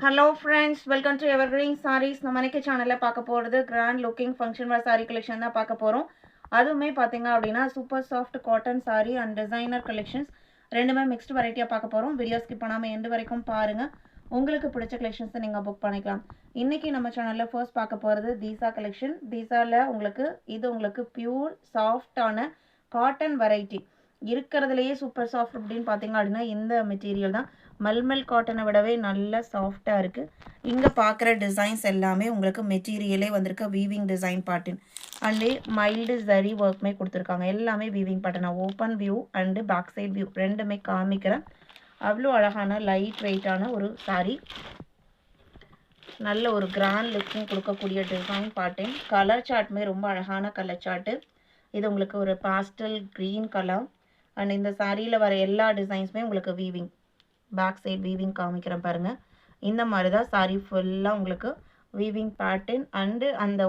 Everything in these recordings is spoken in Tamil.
Hello friends, welcome to Evergreen Sarees. நம்ம இன்னைக்கு சேனல்ல பார்க்க போறது grand looking function wear saree collection தான் பார்க்க போறோம். அதுவுமே பாத்தீங்க அப்படின்னா super soft cotton saree and designer collections ரெண்டுமே மிக்ஸ்டு வெரைட்டியா பார்க்க போறோம். வீடியோ ஸ்கிப் பண்ணாம எண்ட் வரைக்கும் பாருங்க. உங்களுக்கு பிடிச்ச கலெக்ஷன்ஸ் நீங்க புக் பண்ணிக்கலாம். இன்னைக்கு நம்ம சேனல்ல ஃபர்ஸ்ட் பார்க்க போறது தீசா கலெக்ஷன். தீசால உங்களுக்கு பியூர் சாஃப்டான காட்டன் வெரைட்டி இருக்கிறதுலையே சூப்பர் சாஃப்ட் அப்படின்னு பார்த்தீங்க அப்படின்னா இந்த மெட்டீரியல் தான். மல்மல் காட்டனை விடவே நல்ல சாஃப்டாக இருக்குது. இங்கே பார்க்குற டிசைன்ஸ் எல்லாமே உங்களுக்கு மெட்டீரியலே வந்திருக்க weaving design pattern and mild zari ஒர்க்குமே கொடுத்துருக்காங்க. எல்லாமே weaving pattern. Open view and back side view ரெண்டுமே காமிக்கிறேன். அவ்வளோ அழகான லைட் வெயிட்டான ஒரு சாரீ. நல்ல ஒரு கிராண்ட் லுக்கிங் கொடுக்கக்கூடிய டிசைன் பேட்டர்ன். கலர் சார்ட்டுமே ரொம்ப அழகான கலர் சார்ட்டு. இது உங்களுக்கு ஒரு பாஸ்டல் க்ரீன் கலர். அண்ட் இந்த சாரியில் வர எல்லா டிசைன்ஸுமே உங்களுக்கு வீவிங். பேக் சைட் வீவிங் காமிக்கிறேன் பாருங்கள். இந்த மாதிரி தான் சாரீ ஃபுல்லாக உங்களுக்கு வீவிங் பேட்டர்ன் அண்டு அந்த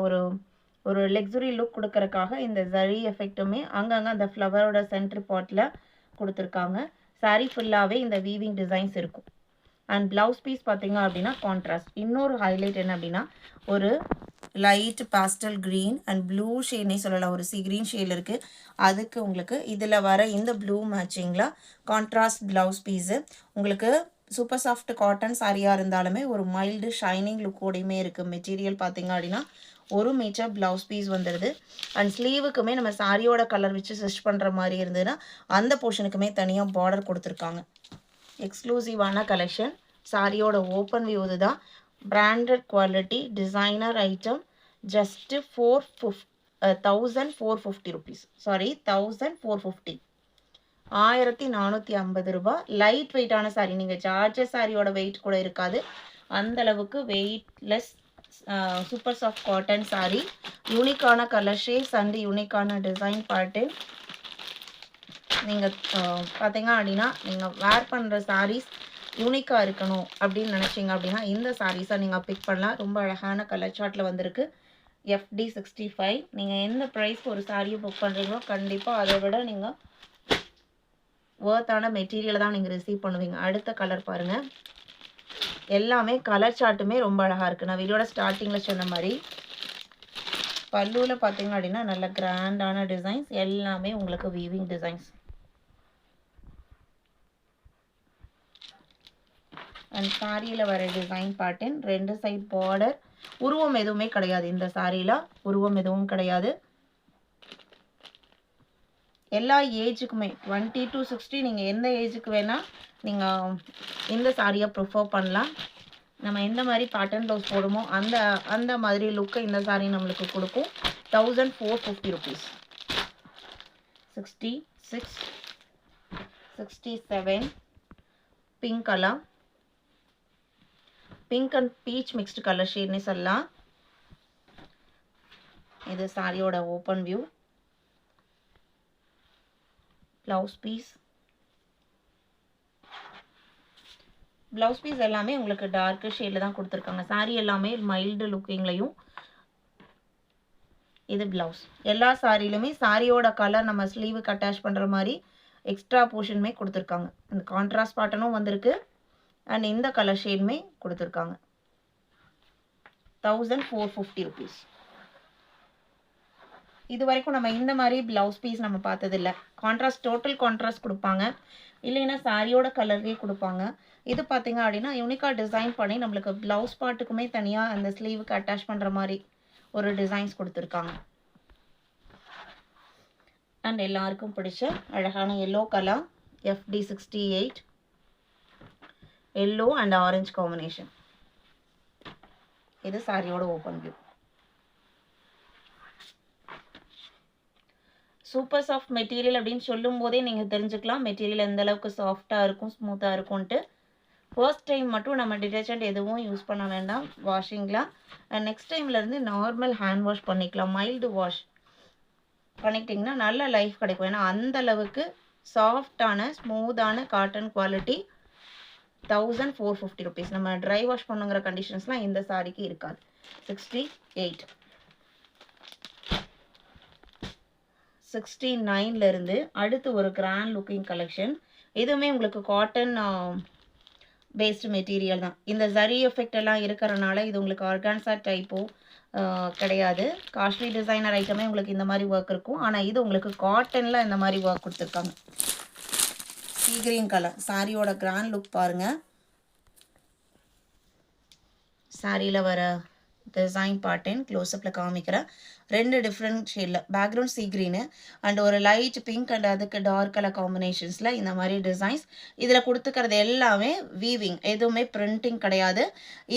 ஒரு லக்ஸுரி லுக் கொடுக்கறக்காக இந்த ஜரி எஃபெக்ட்டுமே அங்கங்கே அந்த ஃப்ளவரோட சென்டர் பாட்டில் கொடுத்துருக்காங்க. சாரீ ஃபுல்லாகவே இந்த வீவிங் டிசைன்ஸ் இருக்கும். அண்ட் ப்ளவுஸ் பீஸ் பார்த்தீங்க அப்படின்னா கான்ட்ராஸ்ட். இன்னொரு ஹைலைட் என்ன அப்படின்னா ஒரு light pastel green and blue ஷேட்னே சொல்லலாம். ஒரு சி க்ரீன் ஷேடில் இருக்குது. அதுக்கு உங்களுக்கு இதில் வர இந்த ப்ளூ மேட்சிங்கில் கான்ட்ராஸ்ட் ப்ளவுஸ் பீஸு. உங்களுக்கு சூப்பர் சாஃப்ட் காட்டன் சாரியாக இருந்தாலுமே ஒரு மைல்டு ஷைனிங் லுக்கோடையுமே இருக்குது. மெட்டீரியல் பார்த்தீங்க அப்படின்னா 1 மீட்டர் ப்ளவுஸ் பீஸ் வந்துடுது. அண்ட் ஸ்லீவுக்குமே நம்ம சாரியோட கலர் வச்சு ஸ்டிச் பண்ணுற மாதிரி இருந்ததுன்னா அந்த போர்ஷனுக்குமே தனியாக பார்டர் கொடுத்துருக்காங்க. எக்ஸ்க்ளூசிவான கலெக்ஷன். சாரியோட ஓப்பன் வியூ இதுதான். Branded quality designer item. Just 1450 rupees. Sorry 1450. 1450 ரூபாய். லைட் வெயிட்டான சாரீ. நீங்கள் ஜார்ஜஸ் சாரியோட வெயிட் கூட இருக்காது. அந்த அளவுக்கு weightless super soft cotton sari. யூனிக்கான கலர் ஷேட்ஸ் அண்ட் யூனிக்கான டிசைன் பேட்டர்ன். நீங்கள் பார்த்தீங்க அப்படின்னா நீங்கள் வேர் பண்ணுற சாரீஸ் யூனிக்காக இருக்கணும் அப்படின்னு நினச்சிங்க அப்படின்னா இந்த சாரீஸை நீங்கள் பிக் பண்ணலாம். ரொம்ப அழகான கலர் சார்ட்டில் வந்திருக்கு. FD65. நீங்கள் எந்த ப்ரைஸ்க்கு ஒரு சாரியை புக் பண்ணுறீங்களோ கண்டிப்பாக அதை விட நீங்கள் ஒர்த்தான மெட்டீரியலை தான் நீங்கள் ரிசீவ் பண்ணுவீங்க. அடுத்த கலர் பாருங்கள். எல்லாமே கலர் சார்ட்டுமே ரொம்ப அழகாக இருக்குது. நான் வீடியோட ஸ்டார்டிங்கில் சொன்ன மாதிரி பல்லுவில் பார்த்தீங்க அப்படின்னா நல்ல கிராண்டான டிசைன்ஸ். எல்லாமே உங்களுக்கு வீவிங் டிசைன்ஸ். அண்ட் சாரியில் வர டிசைன் பேட்டர்ன். 2 side border. உருவம் எதுவுமே கிடையாது இந்த சாரியில். உருவம் எதுவும் கிடையாது. எல்லா ஏஜுக்குமே 20 to 60 நீங்கள் எந்த ஏஜுக்கு வேணால் நீங்கள் இந்த சாரியை ப்ரிஃபர் பண்ணலாம். நம்ம எந்த மாதிரி பேட்டர்ன் ப்ளவுஸ் போடுமோ அந்த மாதிரி லுக்கை இந்த சாரி நம்மளுக்கு கொடுக்கும். 1450 rupees. 66, 67 pink colour. Pink and peach mixed colour ஷேட்னு சொல்லலாம். இது சாரியோட open view. Blouse piece. Blouse piece எல்லாமே உங்களுக்கு டார்க்கு ஷேடில் தான் கொடுத்துருக்காங்க. சாரி எல்லாமே மைல்டு லுக்கிங்லையும். இது ப்ளவுஸ். எல்லா சாரிலுமே சாரியோட கலர் நம்ம ஸ்லீவுக்கு அட்டாச் பண்ணுற மாதிரி எக்ஸ்ட்ரா போர்ஷனுமே கொடுத்துருக்காங்க. இந்த கான்ட்ராஸ்ட் பேட்டர்னும் வந்திருக்கு. அண்ட் இந்த கலர் ஷேடுமே கொடுத்துருக்காங்க. 1450 rupees. இது வரைக்கும் நம்ம இந்த மாதிரி ப்ளவுஸ் பீஸ் நம்ம பார்த்ததில்ல. கான்ட்ராஸ்ட் டோட்டல் கான்ட்ராஸ்ட் கொடுப்பாங்க, இல்லைன்னா சாரியோட கலர்லேயே கொடுப்பாங்க. இது பார்த்தீங்க அப்படின்னா யூனிக்காக டிசைன் பண்ணி நம்மளுக்கு ப்ளவுஸ் பார்ட்டுக்குமே தனியாக அந்த ஸ்லீவுக்கு அட்டாச் பண்ணுற மாதிரி ஒரு டிசைன்ஸ் கொடுத்துருக்காங்க. அண்ட் எல்லாருக்கும் பிடிச்ச அழகான yellow colour. FD68. Yellow and orange combination. இது சாரியோட open view. Super soft material அப்படின்னு சொல்லும் போதே நீங்கள் தெரிஞ்சுக்கலாம் மெட்டீரியல் எந்த அளவுக்கு சாஃப்டாக இருக்கும், ஸ்மூத்தாக இருக்கும்ன்ட்டு. ஃபர்ஸ்ட் டைம் மட்டும் நம்ம டிடர்ஜென்ட் எதுவும் யூஸ் பண்ண வேண்டாம் வாஷிங்லாம். அண்ட் நெக்ஸ்ட் டைம்லேருந்து நார்மல் ஹேண்ட் வாஷ் பண்ணிக்கலாம். மைல்டு வாஷ் பண்ணிக்கிட்டிங்கன்னா நல்ல லைஃப் கிடைக்கும். ஏன்னா அந்த அளவுக்கு சாஃப்டான ஸ்மூத்தான காட்டன் குவாலிட்டி. 1450 rupees. நம்ம ட்ரை வாஷ் பண்ணுங்கிற கண்டிஷன்ஸ்லாம் இந்த சாரிக்கு இருக்காது. 68. 69லேருந்து அடுத்து ஒரு கிராண்ட் லுக்கிங் கலெக்ஷன். இதுவுமே உங்களுக்கு காட்டன் பேஸ்டு மெட்டீரியல் தான். இந்த ஜரி எஃபெக்ட் எல்லாம் இருக்கிறனால இது உங்களுக்கு ஆர்கான்சா டைப்போ கிடையாது. காஸ்ட்லி டிசைனர் ஐட்டமே உங்களுக்கு இந்த மாதிரி ஒர்க் இருக்கும். ஆனால் இது உங்களுக்கு காட்டனில் இந்த மாதிரி ஒர்க் கொடுத்துருக்காங்க. சீ கிரீன் கலர் சாரியோட கிராண்ட் லுக் பாருங்கள். சாரியில் வர டிசைன் பாட்டேன் க்ளோஸ்அப்பில் காமிக்கிறேன். 2 டிஃப்ரெண்ட் ஷேடில் பேக்ரவுண்ட் சீ க்ரீனு அண்ட் ஒரு லைட் பிங்க் அண்ட் அதுக்கு டார்க் கலர் காம்பினேஷன்ஸில் இந்த மாதிரி டிசைன்ஸ். இதில் கொடுத்துக்கிறது எல்லாமே வீவிங், எதுவுமே பிரிண்டிங் கிடையாது.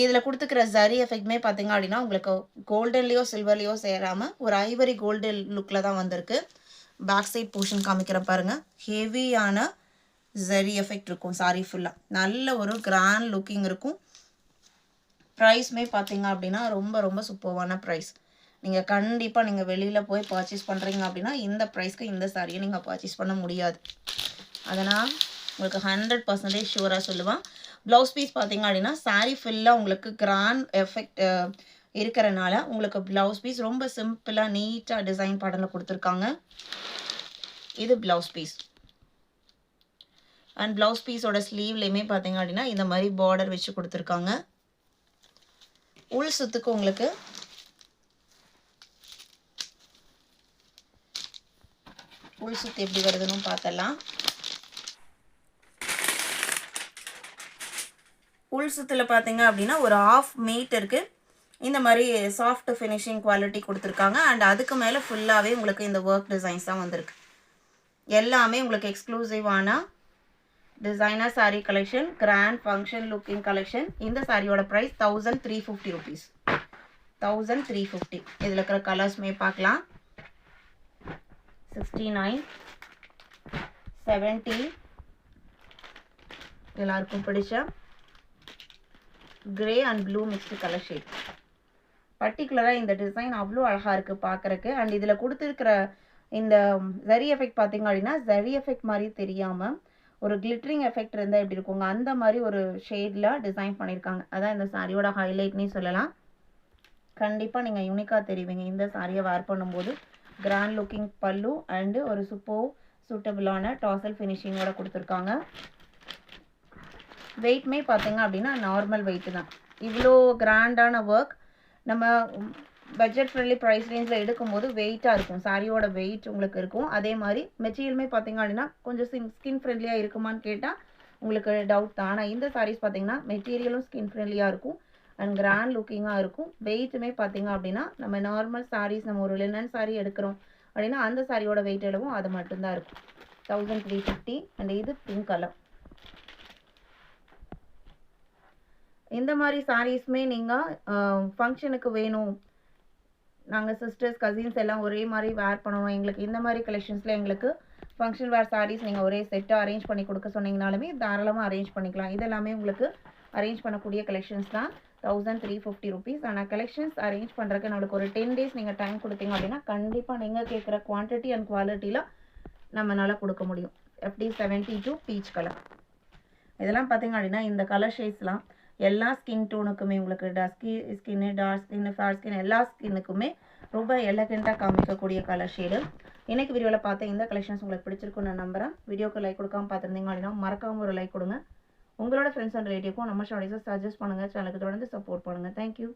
இதில் கொடுத்துக்கிற ஜரி எஃபெக்ட்மே பார்த்திங்க அப்படின்னா உங்களுக்கு கோல்டன்லேயோ சில்வர்லேயோ சேராமல் ஒரு ஐவரி கோல்டு லுக்கில் தான் வந்திருக்கு. பேக் சைட் போர்ஷன் காமிக்கிற பாருங்கள். ஹெவியான ஜரி எஃபெக்ட் இருக்கும் சாரி ஃபுல்லாக. நல்ல ஒரு கிராண்ட் லுக்கிங் இருக்கும். ப்ரைஸ்மே பார்த்தீங்க அப்படின்னா ரொம்ப ரொம்ப சூப்பர்வான ப்ரைஸ். நீங்கள் கண்டிப்பாக நீங்கள் வெளியில் போய் பர்ச்சேஸ் பண்ணுறீங்க அப்படின்னா இந்த ப்ரைஸ்க்கு இந்த சாரியை நீங்கள் பர்ச்சேஸ் பண்ண முடியாது. அதனால் உங்களுக்கு 100% ஷூராக சொல்லுவேன். ப்ளவுஸ் பீஸ் பார்த்தீங்க அப்படின்னா சாரி ஃபுல்லாக உங்களுக்கு கிராண்ட் எஃபெக்ட் இருக்கிறனால உங்களுக்கு ப்ளவுஸ் பீஸ் ரொம்ப சிம்பிளாக நீட்டாக டிசைன் பாடலில் கொடுத்துருக்காங்க. இது ப்ளவுஸ் பீஸ். அண்ட் ப்ளவுஸ் பீஸோட ஸ்லீவ்லேயுமே பார்த்தீங்க அப்படின்னா இந்த மாதிரி பார்டர் வச்சு கொடுத்துருக்காங்க. உள் சுத்துக்கு உங்களுக்கு உள் சுத்து எப்படி வருதுன்னு பார்த்தலாம். உள் சுத்துல பார்த்தீங்க அப்படின்னா ஒரு 1/2 மீட்டருக்கு இந்த மாதிரி சாஃப்ட் ஃபினிஷிங் குவாலிட்டி கொடுத்துருக்காங்க. அண்ட் அதுக்கு மேலே ஃபுல்லாகவே உங்களுக்கு இந்த ஒர்க் டிசைன்ஸ் தான் வந்திருக்கு. எல்லாமே உங்களுக்கு எக்ஸ்க்ளூசிவான designer sari collection, grand function looking collection. இந்த சாரியோட ப்ரைஸ் 1350 rupees. 1350. இதில் இருக்கிற கலர்ஸ்மே பார்க்கலாம். 69, 70, எல்லாருக்கும் பிடிச்ச grey and blue mixed colour shade. பர்டிகுலராக இந்த டிசைன் அவ்வளோ அழகாக இருக்குது பார்க்குறக்கு. அண்ட் இதில் கொடுத்துருக்கிற இந்த ஜரி எஃபெக்ட் பார்த்தீங்க அப்படின்னா ஜரி எஃபெக்ட் மாதிரி தெரியாமல் ஒரு கிளிட்டரிங் எஃபெக்ட் இருந்தால் எப்படி இருக்குங்க அந்த மாதிரி ஒரு ஷேடில் டிசைன் பண்ணியிருக்காங்க. அதான் இந்த சாரியோட ஹைலைட்னே சொல்லலாம். கண்டிப்பாக நீங்கள் யூனிக்காக தெரிவிங்க இந்த சாரியை வேர் பண்ணும்போது. கிராண்ட் லுக்கிங் பல்லு அண்டு ஒரு சூட்டபிளான டாசல் ஃபினிஷிங்கோட கொடுத்துருக்காங்க. வெயிட்மே பார்த்தீங்க அப்படின்னா நார்மல் வெயிட்டு தான். இவ்வளோ கிராண்டான ஒர்க் நம்ம பட்ஜெட் ஃப்ரெண்ட்லி ப்ரைஸ் ரேஞ்சில் எடுக்கும்போது வெயிட்டாக இருக்கும். சாரியோட வெயிட் உங்களுக்கு இருக்கும். அதே மாதிரி மெட்டீரியலுமே பார்த்தீங்க அப்படின்னா கொஞ்சம் ஸ்கின் ஃப்ரெண்ட்லியாக இருக்குமான்னு கேட்டால் உங்களுக்கு டவுட் தான். ஆனால் இந்த சாரீஸ் பார்த்தீங்கன்னா மெட்டீரியலும் ஸ்கின் ஃப்ரெண்ட்லியாக இருக்கும் அண்ட் கிராண்ட் லுக்கிங்காக இருக்கும். வெயிட்டுமே பார்த்தீங்க அப்படின்னா நம்ம நார்மல் சாரீஸ் நம்ம ஒரு லினன் சாரீ எடுக்கிறோம் அப்படின்னா அந்த சாரியோட வெயிட் எவ்வளவோ அது மட்டும்தான் இருக்கும். 1350. அண்ட் இது பிங்க் கலர். இந்த மாதிரி சாரீஸ்மே நீங்கள் ஃபங்க்ஷனுக்கு வேணும், நாங்கள் சிஸ்டர்ஸ் கசின்ஸ் எல்லாம் ஒரே மாதிரி வேர் பண்ணணும், எங்களுக்கு இந்த மாதிரி கலெக்ஷன்ஸில் எங்களுக்கு ஃபங்க்ஷன் வேர் சாரீஸ் நீங்கள் ஒரே செட்டாக அரேஞ்ச் பண்ணி கொடுக்க சொன்னீங்கனாலுமே தாராளமாக அரேஞ்ச் பண்ணிக்கலாம். இதெல்லாமே உங்களுக்கு அரேஞ்ச் பண்ணக்கூடிய கலெக்ஷன்ஸ் தான். 1350 rupees. ஆனால் கலெக்ஷன்ஸ் அரேஞ்ச் பண்ணுறதுக்கு நம்மளுக்கு ஒரு 10 days நீங்கள் டைம் கொடுத்தீங்க அப்படின்னா கண்டிப்பாக நீங்கள் கேட்குற குவான்டிட்டி அண்ட் குவாலிட்டியில் நம்மளால் கொடுக்க முடியும். FD 72 peach colour. இதெல்லாம் பார்த்தீங்க அப்படின்னா இந்த கலர் ஷேட்ஸ்லாம் எல்லா ஸ்கின் டோனுக்குமே உங்களுக்கு டஸ்கி ஸ்கின்னு, டார்க் ஸ்கின்னு, ஃபேர் ஸ்கின் எல்லா ஸ்கின்னுக்குமே ரொம்ப எலகெண்ட்டாக காமிக்கக்கூடிய கலர் ஷேடு. இன்றைக்கி வீடியோவில் பார்த்த இந்த கலெக்ஷன்ஸ் உங்களுக்கு பிடிச்சிருக்குன்னு நான் நம்புகிறேன். வீடியோக்கு லைக் கொடுக்காமல் பார்த்துருந்தீங்க அப்படின்னா மறக்காமல் ஒரு லைக் கொடுங்க. உங்களோட ஃப்ரெண்ட்ஸ் அண்ட் ரிலேட்டிவ்க்கும் நம்ம ஷார்ட்ஸை சஜஸ்ட் பண்ணுங்கள். சேனலுக்கு தொடர்ந்து சப்போர்ட் பண்ணுங்கள். தேங்க்யூ.